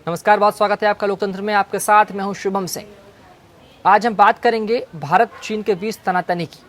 नमस्कार, बहुत स्वागत है आपका लोकतंत्र में। आपके साथ मैं हूं शुभम सिंह। आज हम बात करेंगे भारत चीन के बीच तनातनी की।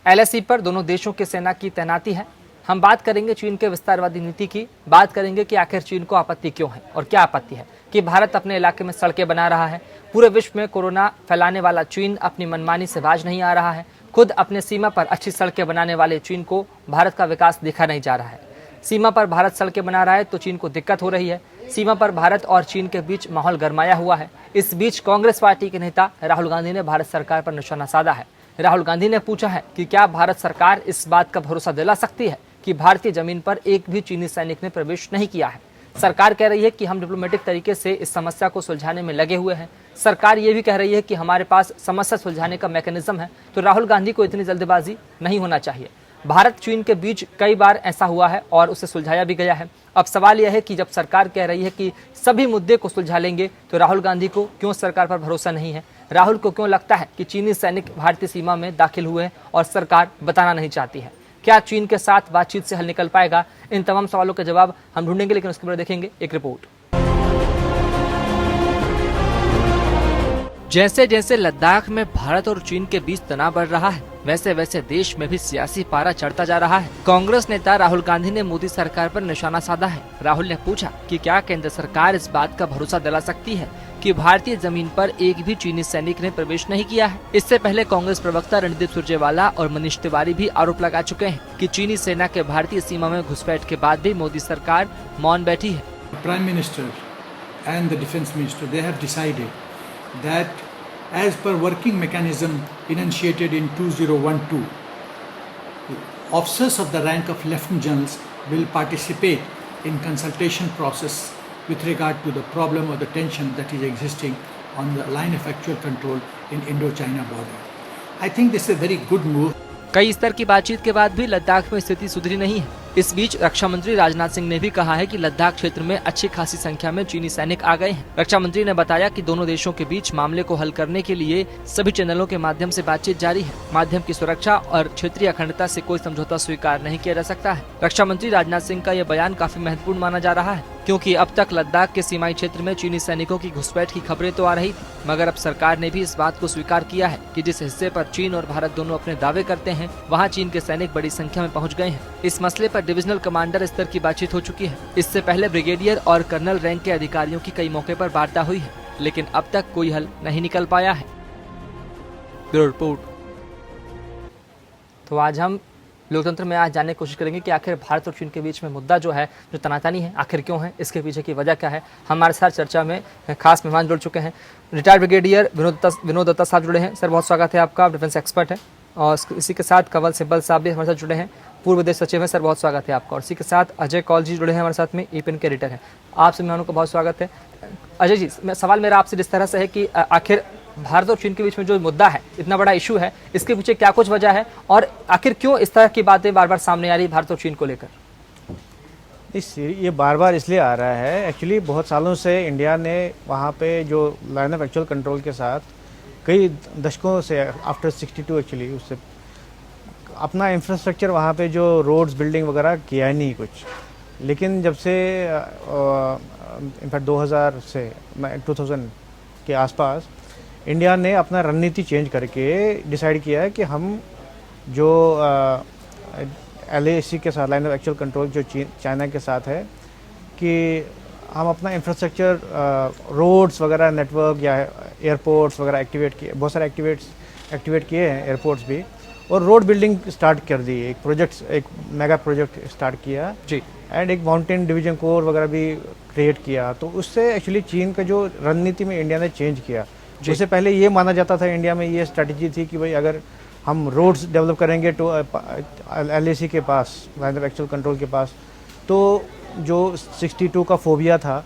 एलएसी पर दोनों देशों की सेना की तैनाती है। हम बात करेंगे चीन के विस्तारवादी नीति की। बात करेंगे कि आखिर चीन को आपत्ति क्यों है और क्या आपत्ति है कि भारत अपने इलाके में सड़कें बना रहा है। पूरे विश्व में कोरोना फैलाने वाला चीन अपनी मनमानी से बाज नहीं आ रहा है। खुद अपने सीमा पर अच्छी सड़कें बनाने वाले चीन को भारत का विकास दिखा नहीं जा रहा है। सीमा पर भारत सड़कें बना रहा है तो चीन को दिक्कत हो रही है। सीमा पर भारत और चीन के बीच माहौल गरमाया हुआ है। इस बीच कांग्रेस पार्टी के नेता राहुल गांधी ने भारत सरकार पर निशाना साधा है। राहुल गांधी ने पूछा है कि क्या भारत सरकार इस बात का भरोसा दिला सकती है कि भारतीय जमीन पर एक भी चीनी सैनिक ने प्रवेश नहीं किया है। सरकार कह रही है कि हम डिप्लोमेटिक तरीके से इस समस्या को सुलझाने में लगे हुए हैं। सरकार ये भी कह रही है कि हमारे पास समस्या सुलझाने का मैकेनिज्म है। तो राहुल गांधी को इतनी जल्दबाजी नहीं होना चाहिए। भारत चीन के बीच कई बार ऐसा हुआ है और उसे सुलझाया भी गया है। अब सवाल यह है कि जब सरकार कह रही है कि सभी मुद्दे को सुलझा लेंगे तो राहुल गांधी को क्यों सरकार पर भरोसा नहीं है। राहुल को क्यों लगता है कि चीनी सैनिक भारतीय सीमा में दाखिल हुए हैं और सरकार बताना नहीं चाहती है। क्या चीन के साथ बातचीत से हल निकल पाएगा? इन तमाम सवालों के जवाब हम ढूंढेंगे, लेकिन उसके बाद देखेंगे एक रिपोर्ट। जैसे जैसे लद्दाख में भारत और चीन के बीच तनाव बढ़ रहा है, वैसे वैसे देश में भी सियासी पारा चढ़ता जा रहा है। कांग्रेस नेता राहुल गांधी ने मोदी सरकार पर निशाना साधा है। राहुल ने पूछा कि क्या केंद्र सरकार इस बात का भरोसा दिला सकती है कि भारतीय जमीन पर एक भी चीनी सैनिक ने प्रवेश नहीं किया है। इससे पहले कांग्रेस प्रवक्ता रणदीप सुरजेवाला और मनीष तिवारी भी आरोप लगा चुके हैं कि चीनी सेना के भारतीय सीमा में घुसपैठ के बाद भी मोदी सरकार मौन बैठी है। Prime Minister and the Defence Minister, they have decided that as per working mechanism initiated in 2012, officers of the rank of Lieutenant Generals will participate in consultation process with regard to the problem or the tension that is existing on the line of actual control in Indo-China border. I think this is a very good move. कई स्तर की बातचीत के बाद भी लद्दाख में स्थिति सुधरी नहीं है। इस बीच रक्षा मंत्री राजनाथ सिंह ने भी कहा है कि लद्दाख क्षेत्र में अच्छी खासी संख्या में चीनी सैनिक आ गए हैं। रक्षा मंत्री ने बताया कि दोनों देशों के बीच मामले को हल करने के लिए सभी चैनलों के माध्यम से बातचीत जारी है। माध्यम की सुरक्षा और क्षेत्रीय अखंडता से कोई समझौता स्वीकार नहीं किया जा सकता है। रक्षा मंत्री राजनाथ सिंह का यह बयान काफी महत्वपूर्ण माना जा रहा है, क्योंकि अब तक लद्दाख के सीमाई क्षेत्र में चीनी सैनिकों की घुसपैठ की खबरें तो आ रही थी, मगर अब सरकार ने भी इस बात को स्वीकार किया है कि जिस हिस्से पर चीन और भारत दोनों अपने दावे करते हैं, वहां चीन के सैनिक बड़ी संख्या में पहुंच गए हैं। इस मसले पर डिविजनल कमांडर स्तर की बातचीत हो चुकी है। इससे पहले ब्रिगेडियर और कर्नल रैंक के अधिकारियों की कई मौके पर वार्ता हुई है, लेकिन अब तक कोई हल नहीं निकल पाया है। Bureau report. तो आज हम लोकतंत्र में आज जानने की कोशिश करेंगे कि आखिर भारत और चीन के बीच में मुद्दा जो है, जो तनातनी है, आखिर क्यों है, इसके पीछे की वजह क्या है। हमारे साथ चर्चा में खास मेहमान जुड़ चुके हैं। रिटायर्ड ब्रिगेडियर विनोद दत्ता साहब जुड़े हैं। सर, बहुत स्वागत है आपका। आप डिफेंस एक्सपर्ट हैं। और इसी के साथ कंवल सिब्बल साहब भी हमारे साथ जुड़े हैं, पूर्व विदेश सचिव हैं। सर, बहुत स्वागत है आपका। और इसी के साथ अजय कौल जी जुड़े हैं हमारे साथ में, ईपिन के एडिटर हैं। आप सभी मेहमानों का बहुत स्वागत है। अजय जी, सवाल मेरा आपसे इस तरह से है कि आखिर भारत और चीन के बीच में जो मुद्दा है, इतना बड़ा इशू है, इसके पीछे क्या कुछ वजह है और आखिर क्यों इस तरह की बातें बार बार सामने आ रही भारत और चीन को लेकर? ये बार बार इसलिए आ रहा है, एक्चुअली बहुत सालों से इंडिया ने वहाँ पे जो लाइन ऑफ एक्चुअल कंट्रोल के साथ कई दशकों से आफ्टर 62 एक्चुअली उससे अपना इंफ्रास्ट्रक्चर वहाँ पे जो रोड्स बिल्डिंग वगैरह किया नहीं कुछ। लेकिन जब से इनफैक्ट 2000 के आसपास इंडिया ने अपना रणनीति चेंज करके डिसाइड किया है कि हम जो LAC के साथ लाइन ऑफ एक्चुअल कंट्रोल जो चाइना के साथ है, कि हम अपना इंफ्रास्ट्रक्चर रोड्स वगैरह नेटवर्क या एयरपोर्ट्स वगैरह एक्टिवेट किए, बहुत सारे एक्टिवेट किए हैं एयरपोर्ट्स भी, और रोड बिल्डिंग स्टार्ट कर दी। एक मेगा प्रोजेक्ट स्टार्ट किया जी, एंड एक माउंटेन डिवीजन कोर वगैरह भी क्रिएट किया। तो उससे एक्चुअली चीन का जो रणनीति में इंडिया ने चेंज किया। उससे पहले ये माना जाता था, इंडिया में ये स्ट्रेटजी थी कि भाई अगर हम रोड्स डेवलप करेंगे तो LAC के पास, लाइन ऑफ एक्चुअल कंट्रोल के पास, तो जो 62 का फोबिया था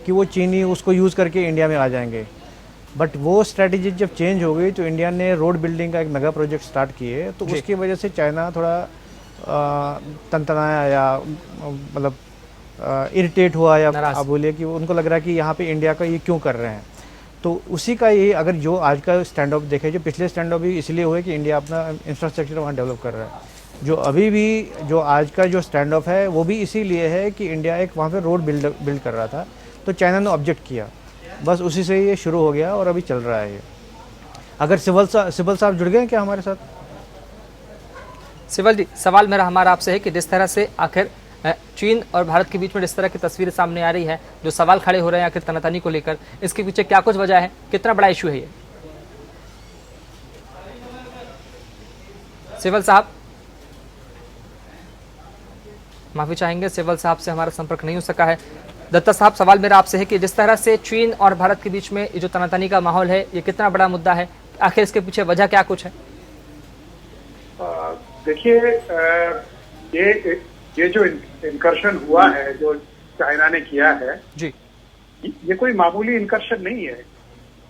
कि वो चीनी उसको यूज़ करके इंडिया में आ जाएंगे। बट वो स्ट्रेटजी जब चेंज हो गई तो इंडिया ने रोड बिल्डिंग का एक मेगा प्रोजेक्ट स्टार्ट किए, तो उसकी वजह से चाइना थोड़ा तनतनाया या मतलब इरिटेट हुआ, या आप बोलिए कि उनको लग रहा है कि यहाँ पे इंडिया का ये क्यों कर रहे हैं। तो उसी का ये, अगर जो आज का स्टैंड ऑफ देखे, जो पिछले स्टैंड ऑफ भी इसलिए हुए कि इंडिया अपना इंफ्रास्ट्रक्चर वहाँ डेवलप कर रहा है, जो अभी भी जो आज का जो स्टैंड ऑफ है वो भी इसीलिए है कि इंडिया एक वहाँ पे रोड बिल्ड कर रहा था। तो चाइना ने ऑब्जेक्ट किया, बस उसी से ये शुरू हो गया और अभी चल रहा है ये। अगर सिबल साहब जुड़ गए क्या हमारे साथ? सिबल जी, सवाल मेरा हमारा आपसे है कि जिस तरह से आखिर चीन और भारत के बीच में जिस तरह की तस्वीरें सामने आ रही है, जो सवाल खड़े हो रहे हैं आखिर तनातनी को लेकर, इसके पीछे क्या कुछ वजह है, कितना बड़ा इशू है ये? सिबल साहब, माफी चाहेंगे, सिबल साहब से हमारा संपर्क नहीं हो सका है। दत्ता साहब, सवाल मेरा आपसे है कि जिस तरह से चीन और भारत के बीच में ये जो तनातनी का माहौल है, ये कितना बड़ा मुद्दा है, आखिर इसके पीछे वजह क्या कुछ है? देखिए, ये जो इनकर्शन हुआ है, जो चाइना ने किया है जी, ये कोई मामूली इनकर्शन नहीं है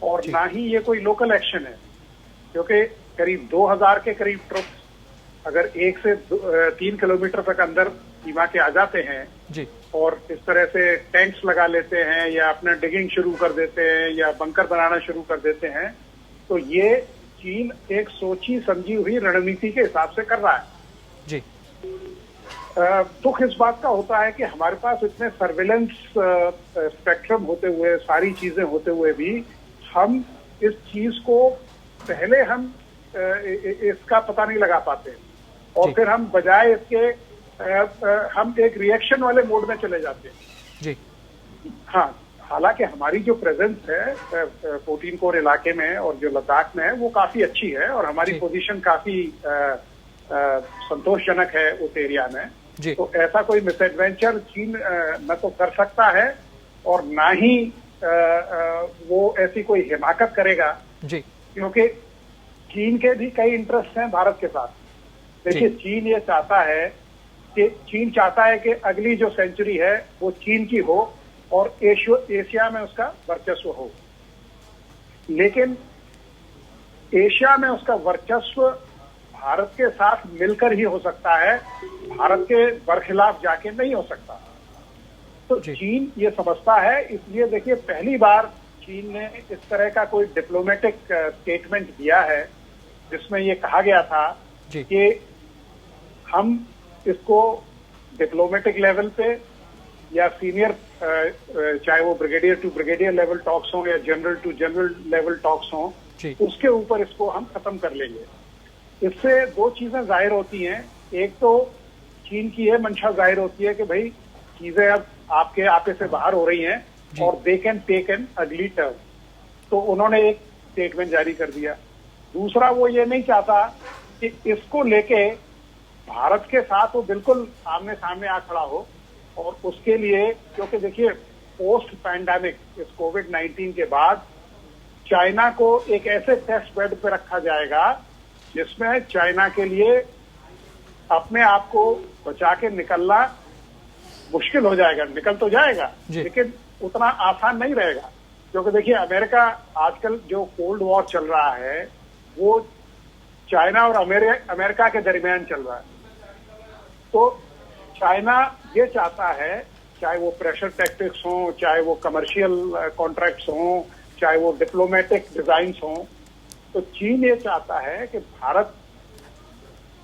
और ना ही ये कोई लोकल एक्शन है, क्योंकि करीब 2000 के करीब ट्रुप्स अगर 1 से 3 किलोमीटर तक अंदर सीमा के आ जाते हैं जी, और इस तरह से टैंक्स लगा लेते हैं या अपना डिगिंग शुरू कर देते हैं या बंकर बनाना शुरू कर देते हैं, तो ये चीन एक सोची समझी हुई रणनीति के हिसाब से कर रहा है जी। दुख इस बात का होता है कि हमारे पास इतने सर्विलेंस स्पेक्ट्रम होते हुए, सारी चीजें होते हुए भी हम इस चीज को पहले हम इसका पता नहीं लगा पाते और फिर हम बजाय इसके हम एक रिएक्शन वाले मोड में चले जाते हैं जी। हाँ, हालांकि हमारी जो प्रेजेंस है 14 कोर इलाके में और जो लद्दाख में है वो काफी अच्छी है और हमारी पोजीशन काफी संतोषजनक है उस एरिया में। तो ऐसा कोई मिसएडवेंचर चीन न तो कर सकता है और ना ही वो ऐसी कोई हिमाकत करेगा जी, क्योंकि चीन के भी कई इंटरेस्ट हैं भारत के साथ। देखिए, चीन ये चाहता है कि अगली जो सेंचुरी है वो चीन की हो और एशिया में उसका वर्चस्व हो, लेकिन एशिया में उसका वर्चस्व भारत के साथ मिलकर ही हो सकता है, भारत के बरखिलाफ जाके नहीं हो सकता। तो चीन ये समझता है, इसलिए देखिए पहली बार चीन ने इस तरह का कोई डिप्लोमेटिक स्टेटमेंट दिया है जिसमें ये कहा गया था कि हम इसको डिप्लोमेटिक लेवल पे या सीनियर चाहे वो brigadier to brigadier level talks हो या general to general level talks हो, उसके ऊपर इसको हम खत्म कर लेंगे। इससे दो चीजें जाहिर होती हैं, एक तो चीन की यह मंशा जाहिर होती है कि भाई चीजें अब आपके आपे से बाहर हो रही हैं और they can take an ugly turn, तो उन्होंने एक स्टेटमेंट जारी कर दिया। दूसरा, वो ये नहीं चाहता कि इसको लेके भारत के साथ वो बिल्कुल आमने सामने आ खड़ा हो और उसके लिए, क्योंकि देखिए पोस्ट पैंडेमिक इस कोविड-19 के बाद चाइना को एक ऐसे टेस्ट बेड पे रखा जाएगा जिसमें चाइना के लिए अपने आप को बचा के निकलना मुश्किल हो जाएगा। निकल तो जाएगा लेकिन उतना आसान नहीं रहेगा, क्योंकि देखिए अमेरिका आजकल जो कोल्ड वॉर चल रहा है वो चाइना और अमेरिका के दरमियान चल रहा है। तो चाइना ये चाहता है, चाहे वो प्रेशर टैक्टिक्स हों, चाहे वो कमर्शियल कॉन्ट्रैक्ट्स हों, चाहे वो डिप्लोमेटिक डिजाइन्स हों, तो चीन ये चाहता है कि भारत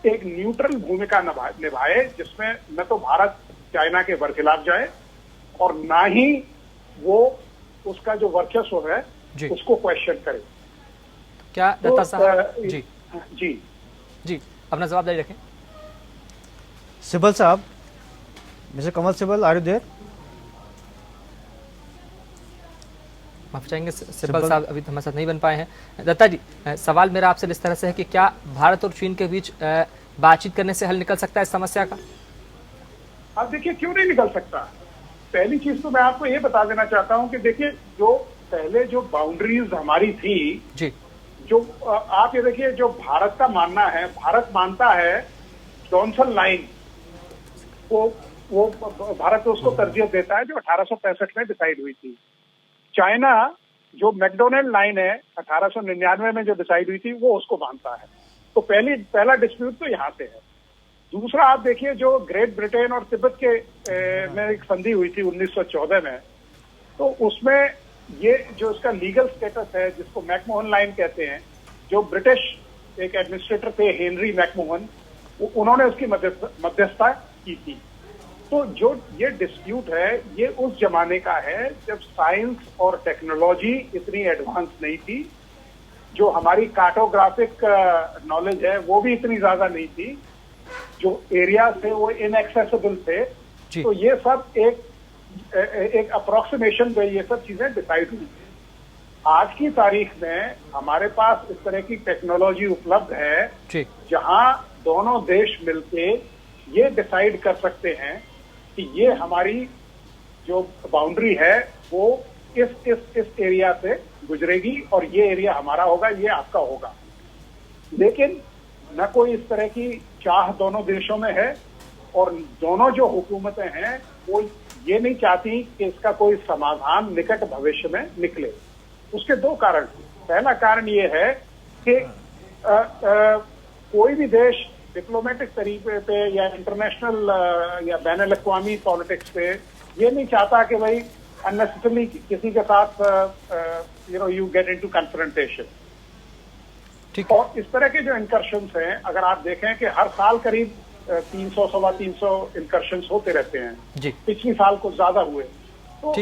एक न्यूट्रल भूमिका निभाए जिसमें न तो भारत चाइना के बरखिलाफ जाए और ना ही वो उसका जो वर्चस्व है उसको क्वेश्चन करे। क्या दत्ता साहब जी जी जी अपना जवाब जारी रखें। सिबल साहब, mister Kamal Sibal, are you there? माफ चाहेंगे, सिबल साहब अभी हमारे साथ नहीं बन पाए हैं। दत्ता जी, सवाल मेरा आपसे इस तरह से है कि क्या भारत और चीन के बीच बातचीत करने से हल निकल सकता है इस समस्या का? अब देखिए, क्यों नहीं निकल सकता। पहली चीज तो मैं आपको ये बता देना चाहता हूं कि देखिए जो पहले जो बाउंड्रीज हमारी थी जी, जो आप ये देखिए, जो भारत का मानना है, भारत मानता है जॉनसन लाइन वो भारत उसको तरजीह देता है जो 1865 में डिसाइड हुई थी। चाइना जो मैकडोनल्ड लाइन है 1899 में जो डिसाइड हुई थी वो उसको मानता है। तो पहला डिस्प्यूट तो यहाँ से है। दूसरा, आप देखिए जो ग्रेट ब्रिटेन और तिब्बत के में एक संधि हुई थी 1914 में, तो उसमें ये जो इसका लीगल स्टेटस है जिसको मैकमोहन लाइन कहते हैं, जो ब्रिटिश एक एडमिनिस्ट्रेटर थे हेनरी मैकमोहन, उन्होंने उसकी मध्यस्थता की थी। तो जो ये डिस्प्यूट है ये उस जमाने का है जब साइंस और टेक्नोलॉजी इतनी एडवांस नहीं थी, जो हमारी कार्टोग्राफिक नॉलेज है वो भी इतनी ज्यादा नहीं थी, जो एरिया थे वो इनएक्सेसिबल थे। तो ये सब एक अप्रोक्सीमेशन पे ये सब चीजें डिसाइड हुई। आज की तारीख में हमारे पास इस तरह की टेक्नोलॉजी उपलब्ध है जहां दोनों देश मिलके ये डिसाइड कर सकते हैं कि ये हमारी जो बाउंड्री है वो इस एरिया से गुजरेगी और ये एरिया हमारा होगा, ये आपका होगा। लेकिन न कोई इस तरह की चाह दोनों देशों में है और दोनों जो हुकूमतें हैं वो ये नहीं चाहती कि इसका कोई समाधान निकट भविष्य में निकले। उसके दो कारण। पहला कारण ये है कि कोई भी देश डिप्लोमेटिक तरीके पे या इंटरनेशनल या बैनुल अक़वामी पॉलिटिक्स पे ये नहीं चाहता कि भाई अननेसेसरली किसी के साथ यू गेट इनटू कन्फ्रंटेशन। और इस तरह के जो इंकर्शंस हैं, अगर आप देखें कि हर साल करीब 300 सवा 300 इंकर्शंस होते रहते हैं। पिछली साल कुछ ज्यादा हुए। तो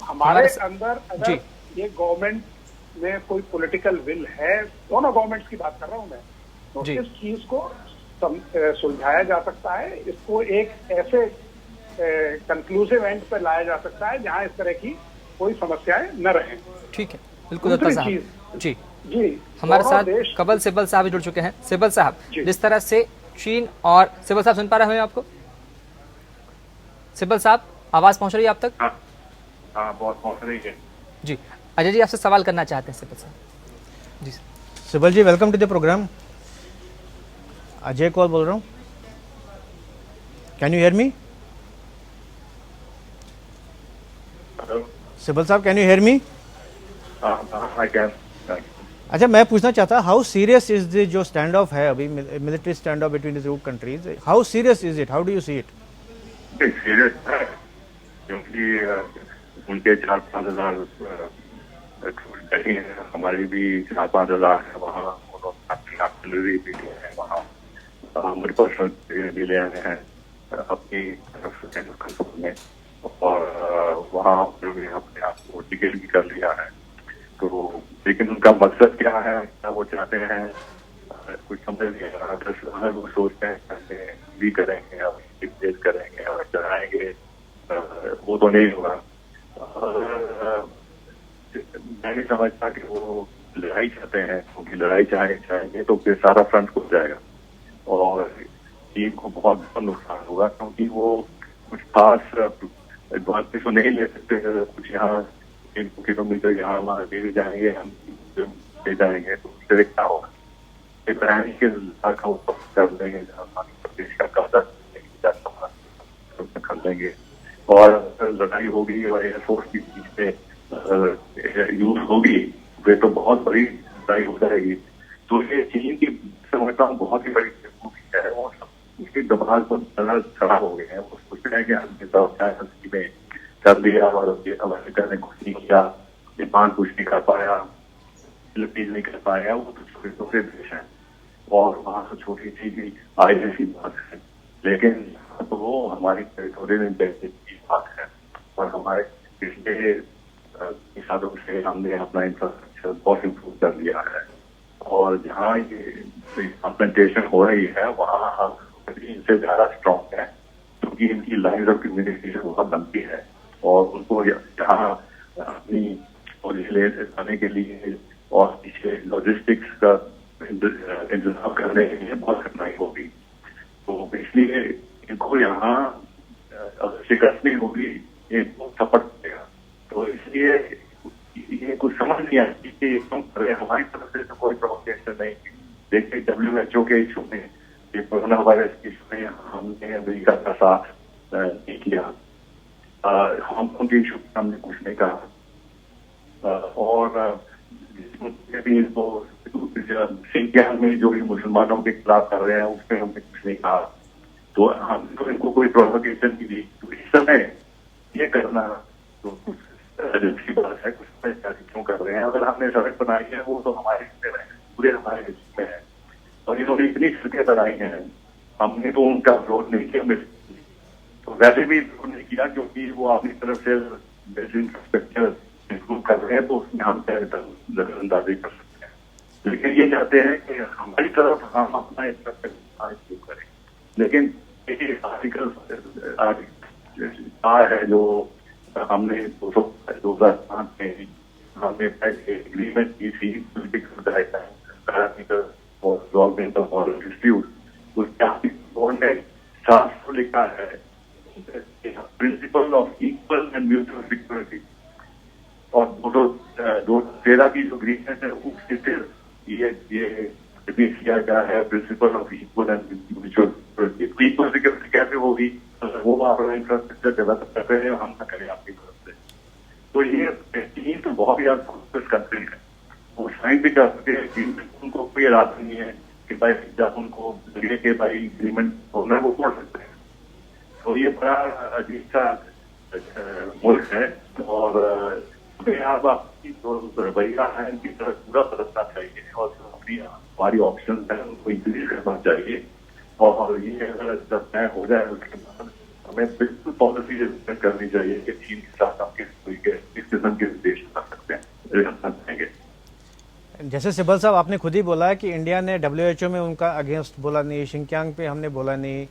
हमारे अंदर अगर ये गवर्नमेंट में कोई पॉलिटिकल विल है, दोनों गवर्नमेंट्स की बात कर रहा हूं मैं, तो इस चीज को सुलझाया जा सकता है। इसको एक ऐसे कंक्लूसिव एंड पर लाया जा सकता है जहां इस तरह की कोई समस्याएं न रहें। ठीक है, बिल्कुल जी जी। हमारे साथ कबल सिब्बल साहब जुड़ चुके हैं। सिब्बल साहब, जिस तरह से चीन और सिब्बल साहब सुन पा रहे हैं आपको? सिब्बल साहब, आवाज पहुंच रही है आप तक? हाँ, बहुत पहुंच रही है जी। अजय जी आपसे सवाल करना चाहते हैं सिब्बल साहब। जी Sibal ji, welcome to the program. Ajay Kaul बोल रहा हूँ। Can you hear me? Sibal साहब, can you hear me? I can. अच्छा, मैं पूछना चाहता, हाउ सीरियस इज द जो स्टैंड ऑफ है अभी, military stand off between the two countries, how serious is it? How do you see it? Serious है, क्योंकि उनके 4-5 हजार हमारी भी 4-5 हजार है वहाँ, आर्टिलरी भी है वहाँ, हमारे पर्सनल भी ले आए हैं अपनी तरफ से में, और वहाँ अपने आप को टिकट भी कर लिया है। तो लेकिन उनका मकसद क्या है, क्या वो चाहते हैं, कुछ समझ नहीं आ रहा। अगर वो सोचते हैं भी करेंगे और करेंगे और चढ़ाएंगे, वो तो नहीं होगा। मैं नहीं समझता कि वो लड़ाई चाहते हैं, क्योंकि लड़ाई चाहेंगे तो फिर सारा फ्रंट खुल जाएगा और चीन को बहुत नुकसान होगा, क्योंकि वो कुछ खास एडवांटेज तो नहीं ले सकते। कुछ यहाँ 1 किलोमीटर यहाँ वहाँ ले जाएंगे, हम ले जाएंगे तो उससे क्या होगा? इब्राहिम के कर देंगे, प्रदेश का कब्जा कर देंगे और लड़ाई होगी और एयरफोर्स की बीच में यूज होगी, वे तो बहुत बड़ी लड़ाई हो जाएगी। तो ये चीन की समझता हूँ बहुत ही बड़ी बेवकूफी है। वो उसके दिमाग को खड़ा हो गए हैं। वो सोच रहे हैं कि हमने में कर लिया और अमेरिका ने कुछ नहीं किया, जापान कुछ नहीं कर पाया, फिलीपींस नहीं कर पाया। वो तो छोटे छोटे देश हैं और वहाँ से छोटी चीज आई जैसी बात है, लेकिन तो वो हमारी टेरिटोरियल की बात है। और हमारे पिछले सालों से हमने अपना इंफ्रास्ट्रक्चर बहुत इम्प्रूव कर लिया है और जहाँ ये इम्प्लीमेंटेशन हो रही है वहाँ हम इनसे ज्यादा स्ट्रॉन्ग है, क्योंकि इनकी लाइन्स ऑफ कम्युनिकेशन बहुत लंबी है और उनको यहाँ अपनी पोजीशन लाने के लिए और पीछे लॉजिस्टिक्स का इंतजाम करने के लिए बहुत कठिनाई होगी। तो इसलिए इनको यहाँ शिकस्त नहीं होगी, इनको सपोर्ट करेगा। तो इसलिए ये कुछ समझ नहीं आती कि क्यों कर रहे हैं। हमारी तरफ से तो कोई प्रोवोकेशन नहीं। देखिए WHO के इशू में, ये कोरोना वायरस के इशू में हमने अमेरिका का साथ नहीं किया, हांगकांग के इशू में हमने कुछ नहीं कहा और सिंकियांग में जो भी मुसलमानों के खिलाफ कर रहे हैं उसमें हमने कुछ नहीं कहा। तो हम तो इनको कोई प्रोवोकेशन नहीं दी। तो इस समय ये करना तो कुछ अच्छी बात है, कुछ क्यों कर रहे हैं। अगर हमने सड़क बनाई है वो तो हमारे हिस्से में है, पूरे हमारे हिस्से में है और इन्होंने इतनी सड़कें बनाई हैं, हमने तो उनका विरोध नहीं किया। तो वैसे भी नहीं किया क्योंकि वो अपनी तरफ से इंफ्रास्ट्रक्चर इंप्रूव कर रहे हैं, तो उसमें हम नजरअंदाजी कर सकते हैं। लेकिन ये चाहते हैं कि हमारी तरफ हम अपना इंफ्रास्ट्रक्चर इंप्रूव करें। लेकिन एक आर्टिकल है जो हमने 2005 में हमने एग्रीमेंट की थी डिस्प्यूट, उसके आर्टिकल ने साफ लिखा है principle of equal and mutual security. और 2013 की जो एग्रीमेंट है उसके फिर ये रिपीट किया गया है principle of equal and mutual security. Equal security कैसे होगी? वो अपना इंफ्रास्ट्रक्चर डेवलप कर रहे हैं, हम ना करें आपकी तरफ से। तो ये चीन तो बहुत ही प्रोस्पेरस कंट्री है, वो साइन भी कर सकते हैं। चीन में उनको कोई इरादा नहीं है कि भाई जब उनको लगे कि भाई एग्रीमेंट होना है वो तोड़ सकते हैं। तो ये बड़ा अजीब सा मुल्क है और अब आपकी जो रवैया है इनकी तरफ पूरा बदलना चाहिए और अपनी हमारी ऑप्शन है उनको इंक्रीज करना चाहिए। और ये अगर जब तय हो जाए उसके बाद हमें बिल्कुल पॉलिसी करनी चाहिए कि चीन के साथ हम किस किस्म के देश कर सकते हैं। जैसे सिब्बल साहब आपने खुद ही बोला है कि इंडिया ने WHO में उनका अगेंस्ट बोला नहीं, शिंक्यांग पे हमने बोला नहीं,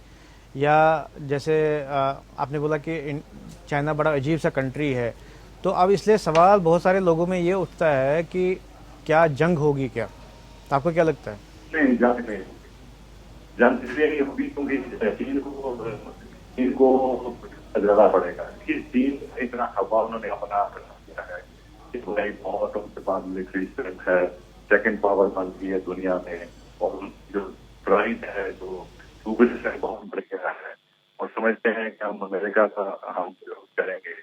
या जैसे आपने बोला कि चाइना बड़ा अजीब सा कंट्री है। तो अब इसलिए सवाल बहुत सारे लोगों में ये उठता है कि क्या जंग होगी क्या? तो आपको क्या लगता है? नहीं, जंग नहीं, जंग इसलिए नहीं होगी क्योंकि चीन को ज्यादा पड़ेगा। चीन इतना हवा उन्होंने अपना किया है, बहुत उनके पास मिलिट्री स्ट्रेंथ है, सेकंड पावर बन गई है दुनिया में, और जो प्राइड है जो सूबेस है बहुत बढ़ गया है और समझते हैं कि हम अमेरिका का हम विरोध करेंगे।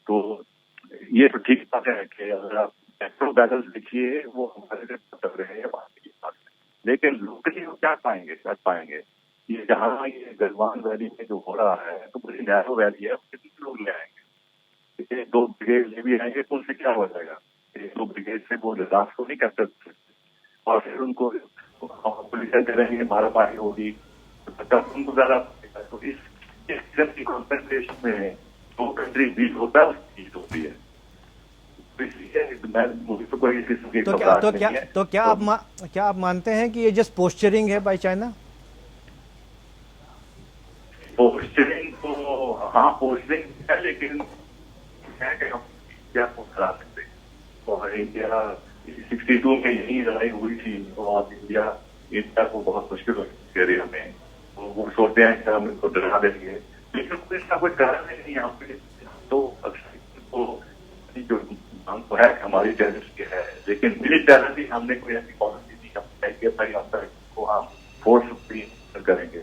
तो ये तो ठीक बात है कि अगर आप पेट्रो बैटल्स देखिए वो हमारे से कर रहे हैं बात की बात है, लेकिन लोकली वो क्या पाएंगे? ये जहाँ ये गलवान वैली में जो हो रहा है तो बड़ी नैरो वैली है, कितने लोग ले आएंगे? 1-2 ब्रिगेड ले भी आएंगे तो उनसे क्या हो जाएगा? 1-2 ब्रिगेड से वो लद्दाख को नहीं कर सकते और फिर उनको पुलिस करेंगे, मारामारी होगी, उनको ज्यादा। तो इस किस्म की कॉन्सेंट्रेशन में दो कंट्री बीट होता है, उसकी जीत होती है। तो क्या आप मानते हैं कि ये जस्ट पोस्चरिंग है बाय चाइना? पोस्चरिंग तो हाँ पोस्चरिंग है, लेकिन क्या करा सकते? और इंडिया 62 में यही लड़ाई हुई थी और इंडिया को बहुत मुश्किल हुई एरिया में। वो सोचते हैं कि हम इनको डरा देंगे, लेकिन इसका कोई कारण नहीं यहाँ पे। तो जो मांग तो है हमारी टेररिस्ट की है, लेकिन मिलिटरी हमने कोई ऐसी पॉलिसी नहीं कि भाई अब तक को हम फोर्स करेंगे।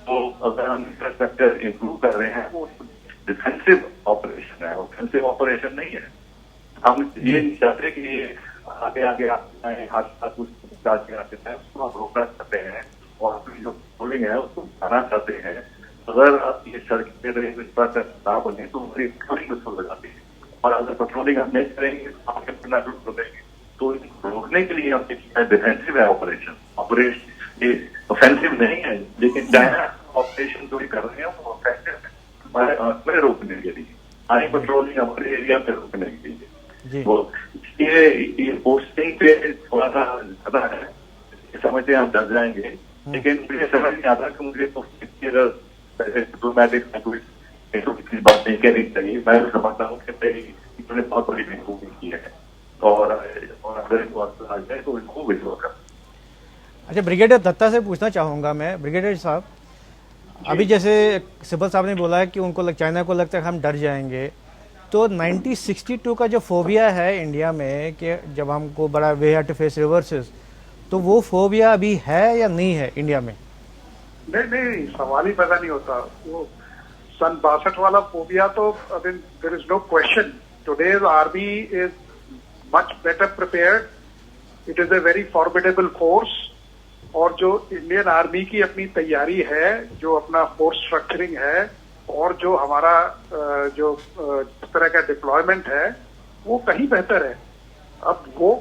तो अगर हम इंफ्रास्ट्रक्चर इंप्रूव कर रहे हैं वो डिफेंसिव ऑपरेशन है, ऑफेंसिव ऑपरेशन नहीं है। हम ये नहीं चाहते कि आगे हाथ कुछ उसको आप रोकना चाहते हैं और अपनी जो पेट्रोलिंग है उसको बढ़ाना चाहते हैं। अगर आप ये सड़क पे ना बने तो पेट्रोलिंग उसको लगाते हैं, और अगर पेट्रोलिंग हम नहीं करेंगे तो आगे बढ़ना शुरू कर देंगे। तो रोकने के लिए हमने डिफेंसिव है ऑपरेशन ये ऑफेंसिव नहीं है, लेकिन चाइना ऑपरेशन जो कर रहे हैं वो ऑफेंसिव है हमारे रोकने के लिए, हमारी पेट्रोलिंग हमारे एरिया में रोकने के लिए। वो ये पोस्टिंग पे थोड़ा सा ज्यादा है, समझते हैं हम डर जाएंगे, लेकिन मुझे समझ नहीं आता कि मुझे तो डिप्लोमेटिक किसी बात नहीं कहनी चाहिए। मैं समझता हूँ कि इन्होंने बहुत बड़ी बेवकूफी की है और अगर इनको आ जाए तो इनको विड्रॉ कर। अच्छा, ब्रिगेडियर दत्ता से पूछना चाहूँगा मैं। ब्रिगेडियर साहब, अभी जैसे सिब्बल साहब ने बोला है कि उनको चाइना को लगता है हम डर जाएंगे, तो 1962 का जो फोबिया है इंडिया में कि जब हमको बड़ा वे हैव टू फेस रिवर्सेस, तो वो फोबिया अभी है या नहीं है इंडिया में? नहीं, सवाल ही पैदा नहीं होता। वो सन 62 वाला फोबिया तो there is no question. Today's army is much better prepared, it is a very formidable force. और जो इंडियन आर्मी की अपनी तैयारी है, जो अपना फोर्स स्ट्रक्चरिंग है और जो हमारा जो इस तरह का डिप्लॉयमेंट है वो कहीं बेहतर है। अब वो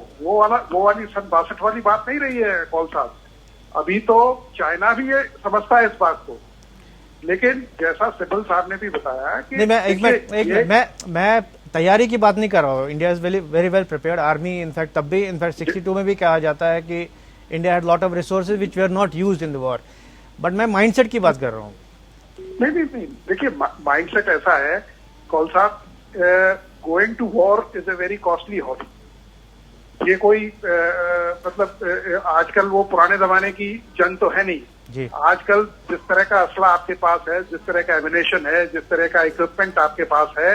वाली सन 62 वाली बात नहीं रही है कौल साहब। अभी तो चाइना भी ये समझता है इस बात को लेकिन जैसा सिब्बल साहब ने भी बताया कि नहीं, मैं तैयारी की बात नहीं कर रहा हूँ। India is very well prepared army. In fact तब भी इनफैक्ट 62 में भी कहा जाता है कि India had lot of resources which were not used in the war. But मैं माइंडसेट की बात कर रहा हूँ। नहीं, देखिए माइंडसेट ऐसा है कौल साहब, going to war is a very costly hobby. ये कोई मतलब आजकल वो पुराने जमाने की जंग तो है नहीं जी। आजकल जिस तरह का असला आपके पास है, जिस तरह का एमिनेशन है, जिस तरह का इक्विपमेंट आपके पास है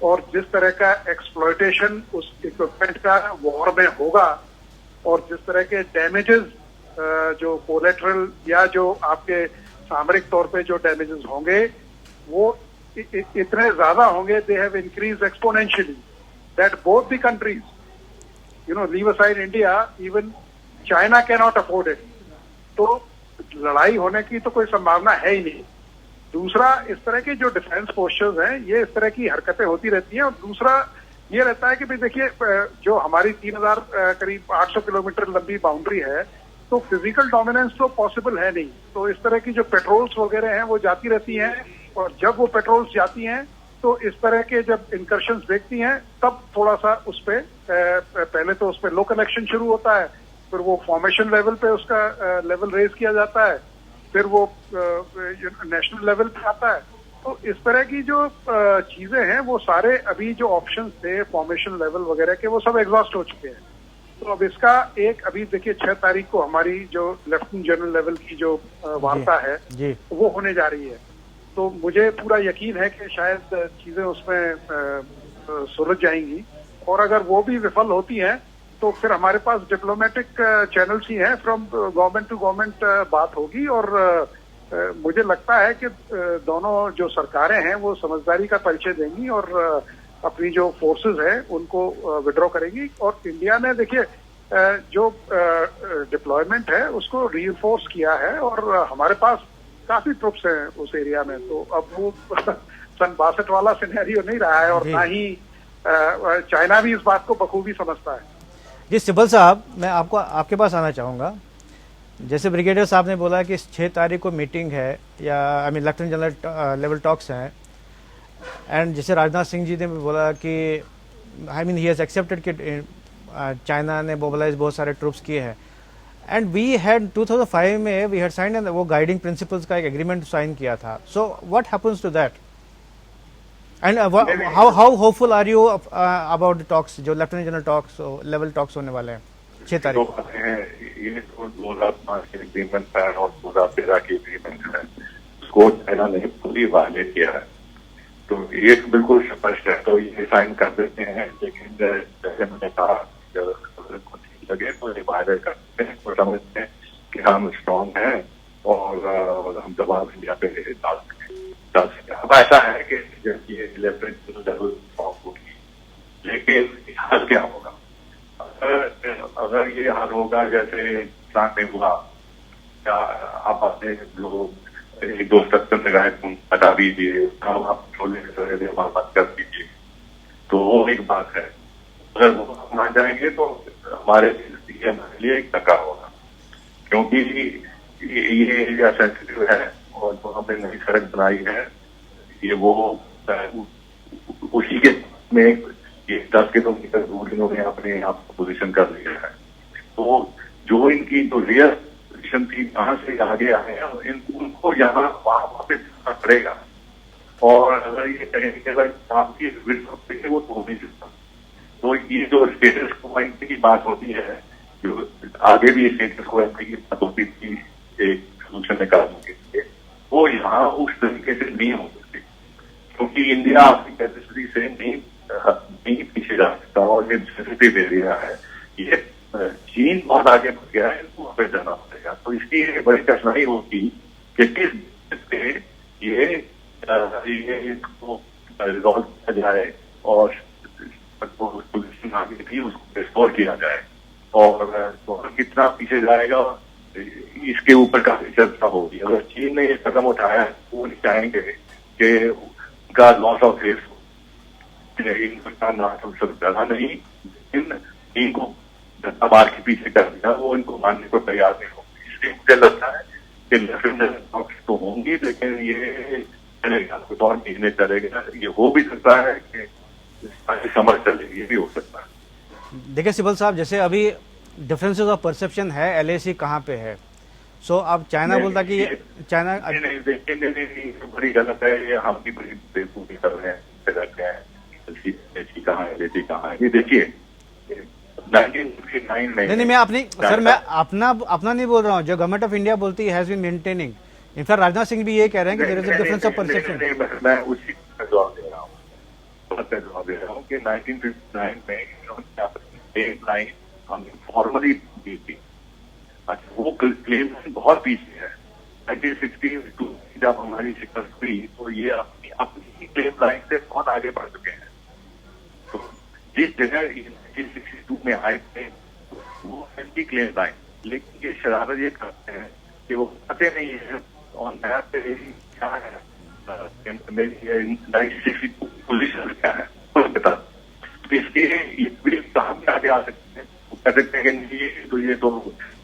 और जिस तरह का एक्सप्लॉयटेशन उस इक्विपमेंट का वॉर में होगा और जिस तरह के डैमेजेस जो कोलेटरल या जो आपके सामरिक तौर पे जो डैमेजेस होंगे वो इतने ज्यादा होंगे, they have increase exponentially that both the countries, leave aside India, even China can not afford it. तो लड़ाई होने की तो कोई संभावना है ही नहीं। दूसरा, इस तरह के जो डिफेंस पोस्चर्स हैं, ये इस तरह की हरकतें होती रहती हैं। और दूसरा ये रहता है कि भाई देखिए, जो हमारी 3000 करीब 800 किलोमीटर लंबी बाउंड्री है, तो फिजिकल डोमिनेंस तो पॉसिबल है नहीं। तो इस तरह की जो पेट्रोल्स वगैरह हैं वो जाती रहती हैं, और जब वो पेट्रोल्स जाती हैं तो इस तरह के जब इंकर्शंस देखती हैं तब थोड़ा सा उस पर पहले तो उस पर लोकल एक्शन शुरू होता है, फिर वो फॉर्मेशन लेवल पे उसका लेवल रेज किया जाता है, फिर वो नेशनल लेवल पे आता है। तो इस तरह की जो चीजें हैं वो सारे अभी जो ऑप्शंस थे फॉर्मेशन लेवल वगैरह के वो सब एग्जॉस्ट हो चुके हैं। तो अब इसका एक अभी देखिए 6 तारीख को हमारी जो लेफ्टिनेंट जनरल लेवल की जो वार्ता है वो होने जा रही है। तो मुझे पूरा यकीन है कि शायद चीजें उसमें सुलझ जाएंगी, और अगर वो भी विफल होती हैं तो फिर हमारे पास डिप्लोमेटिक चैनल्स ही हैं, फ्रॉम गवर्नमेंट टू गवर्नमेंट बात होगी। और मुझे लगता है कि दोनों जो सरकारें हैं वो समझदारी का परिचय देंगी और अपनी जो फोर्सेस हैं उनको विड्रॉ करेंगी। और इंडिया ने देखिए जो डिप्लॉयमेंट है उसको रीइंफोर्स किया है, और हमारे पास काफी ट्रुप्स हैं उस एरिया में। तो अब वो सन 62 वाला सिनेरियो नहीं रहा है, और ना ही चाइना भी इस बात को बखूबी समझता है। जी सिब्बल साहब, मैं आपके पास आना चाहूँगा। जैसे ब्रिगेडियर साहब ने बोला कि 6 तारीख को मीटिंग है, या लेफ्टिनेंट जनरल लेवल टॉक्स हैं, एंड जैसे राजनाथ सिंह जी ने भी बोला कि ही हैज़ एक्सेप्टेड कि चाइना ने मोबिलाइज बहुत सारे ट्रूप्स किए हैं। एंड वी हैड 2005 में वी हैड साइन वो गाइडिंग प्रिंसिपल्स का एक एग्रीमेंट साइन किया था। So what happens to that, and how hopeful are you about the talks, जो lieutenant general talks level talks होने वाले हैं 6 तारीख? ये तो 2005 के एग्रीमेंट है और 2013 के एग्रीमेंट है, उसको चाइना ने पूरी वायलेट किया है। तो ये बिल्कुल स्पष्ट है, तो ये साइन कर देते हैं। लेकिन जैसे मैंने कहा, लगे तो ये वायलेट करते हैं, तो समझते हैं कि हम स्ट्रांग हैं और हम दबाव इंडिया पे डाल सकते। अब ऐसा है कि जब ये लेफ्टिनेंट जनरल फॉर्म होगी, लेकिन हल क्या होगा? अगर ये हाल होगा जैसे पाकिस्तान में हुआ, क्या आप अपने जो 1-2 सेक्टर लगाए तुम हटा दीजिए, हम आप छोले मत कर दीजिए, तो वो एक बात है। अगर वो मान जाएंगे तो हमारे लिए एक धक्का होगा, क्योंकि ये एरिया सेंसिटिव है और जो हमने नई सड़क बनाई है ये वो उसी के में 10 किलोमीटर दूर इन्होंने अपने आप को पोजिशन कर लिया है। तो जो इनकी जो रियल पोजिशन थी कहाँ से आगे आए हैं, उनको यहाँ वहां वापस जाना पड़ेगा। और अगर ये कहेंगे कि अगर आपकी वो तो हो नहीं सकता। तो ये जो स्टेटस को एंट्री की बात होती है, जो आगे भी स्टेटस को एंट्री की बात होती थी एक सोल्यूशन निकालने के लिए, वो यहाँ उस तरीके से नहीं हो सकती, क्योंकि इंडिया अपनी कैपेसिटी से नहीं पीछे जा सकता। और ये सेंसिटिव एरिया है, ये चीन बहुत आगे बढ़ गया है, इनको वापस जाना पड़ेगा। तो इसकी बड़ी कठिनाई होगी कि किस पे ये इसको रिजॉल्व किया जाए और पोजिशन आगे थी उसको रिस्टोर किया जाए, और कितना पीछे जाएगा इसके ऊपर काफी चर्चा होगी। अगर चीन ने ये कदम उठाया है, वो चाहेंगे कि उनका लॉस ऑफ फेस हो, इनका ना ज्यादा नहीं, लेकिन इनको धक्का मार के पीछे कर दिया, वो इनको मानने को तैयार नहीं होगी। इसलिए मुझे लगता है टॉक्स तो होंगी, लेकिन ये चलेगा, कुछ और महीने चलेगा। ये हो भी सकता है कि समर चले, ये भी हो सकता है। देखिए सिब्बल साहब, जैसे अभी डिफरेंसेस ऑफ परसेप्शन है एलएसी कहाँ पे है। सो अब चाइना बोलता कि चाइना नहीं, बड़ी गलत है ये, हम भी बड़ी बेवकूफी कर रहे हैं, एलएसी कहाँ है, एलएसी कहाँ है। ये देखिए 1959 में नहीं मैं अपनी सर मैं अपना नहीं बोल रहा हूँ, जो गवर्नमेंट ऑफ इंडिया बोलती है has been maintaining. In fact Rajnath Singh भी ये कह रहे हैं कि there is a difference of perception. मैं उसी का जवाब दे रहा हूँ कि 1959 में इन्होंने लाइन हमें फॉर्मली दी थी। अच्छा, वो क्लेम बहुत पीछे है। 1962 जब हमारी शिकस्त हुई तो ये अपनी क्लेम लाइन से बहुत आगे बढ़ चुके हैं। तो जिस जगह 1962 में आए थे वो एंटी क्लेम लाइन, लेकिन ये शरारत ये करते हैं कि वो पते नहीं है और नया पे क्या है, मेरी 1962 पोजिशन क्या है बता। तो इसलिए ये कहाँ भी आगे आ सकते हैं, कह सकते हैं कि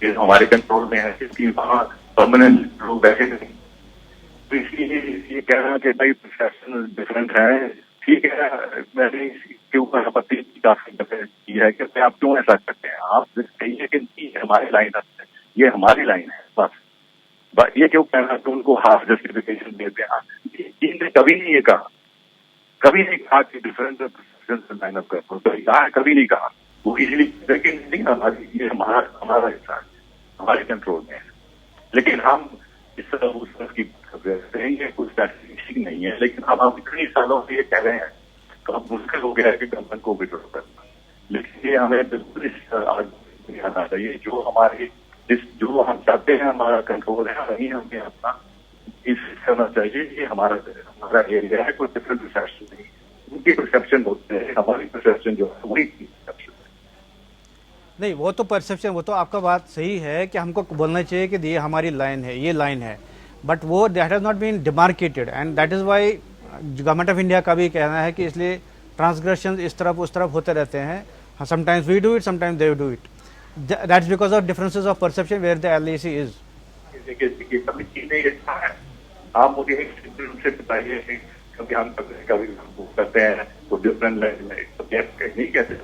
ये हमारे कंट्रोल में है, क्योंकि वहाँ परमानेंट लोग बैठे नहीं। तो इसलिए ये कहना कि भाई प्रोफेशनल डिफरेंट है, ठीक है, मैंने इसके ऊपर आपत्ति काफी की है कि आप क्यों ऐसा करते हैं। आप कहिए कि ये हमारी लाइन है, ये हमारी लाइन है, बस ये क्यों कहना कि उनको हाफ जस्टिफिकेशन देते हैं। चीन ने कभी नहीं ये कहा, कभी नहीं कहा कि डिफरेंट लाइन अप कर, कभी नहीं कहा। वो इसलिए लेकिन नहीं, हमारी ये हमारा हिस्सा है, हमारे कंट्रोल में है। लेकिन हम इस तरह उस तरह की करते हैं, ये कुछ स्ट्रैटेजी नहीं है। लेकिन अब हम इतने सालों से ये कह रहे हैं तो अब मुश्किल हो गया है कि गवर्नमेंट को विड्रॉ करना। लेकिन ये हमें बिल्कुल ध्यान आना चाहिए, जो हम चाहते हैं हमारा कंट्रोल है, वही हमें अपना इस करना चाहिए। ये हमारा एरिया है, कोई डिफरेंट परसेप्शन नहीं। उनकी परसेप्शन होते हैं, हमारी परसेप्शन जो है वही परसेप्शन है। नहीं, वो तो परसेप्शन, वो तो आपका बात सही है कि हमको बोलना चाहिए कि ये हमारी लाइन है, ये लाइन है, बट वो that has not been demarcated and that is why government of India का भी कहना है कि इसलिए ट्रांसग्रेशन इस तरफ उस तरफ होते रहते हैं। Sometimes we do it, sometimes they do it. That's because of differences of perception where the LAC is. देखिए कभी चीजें अच्छा है, आप मुझे से बताइए, क्योंकि हम कभी करते हैं तो डिफरेंट नहीं कहते।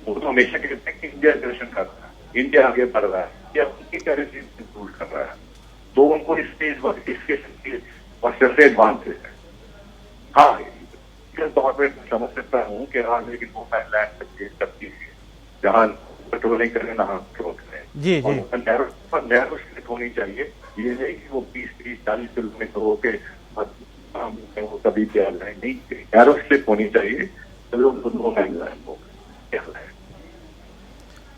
वो तो हमेशा कहते हैं कि इंडिया एग्रेशन कर रहा है, इंडिया आगे बढ़ रहा है, या उनकी करेंसी इंप्रूव कर रहा है, तो उनको इसके से एडवांटेज है। हाँ, इस तौर पर समझ सकता हूँ कि हाँ, लेकिन वो लैंड करती है जहाँ पेट्रोलिंग करें ना पेट्रोल करें। जी जी, नैरो स्लिप होनी चाहिए। ये नहीं कि वो 20-40 किलोमीटर होके कभी क्या नहीं, नैरो स्लिप होनी चाहिए।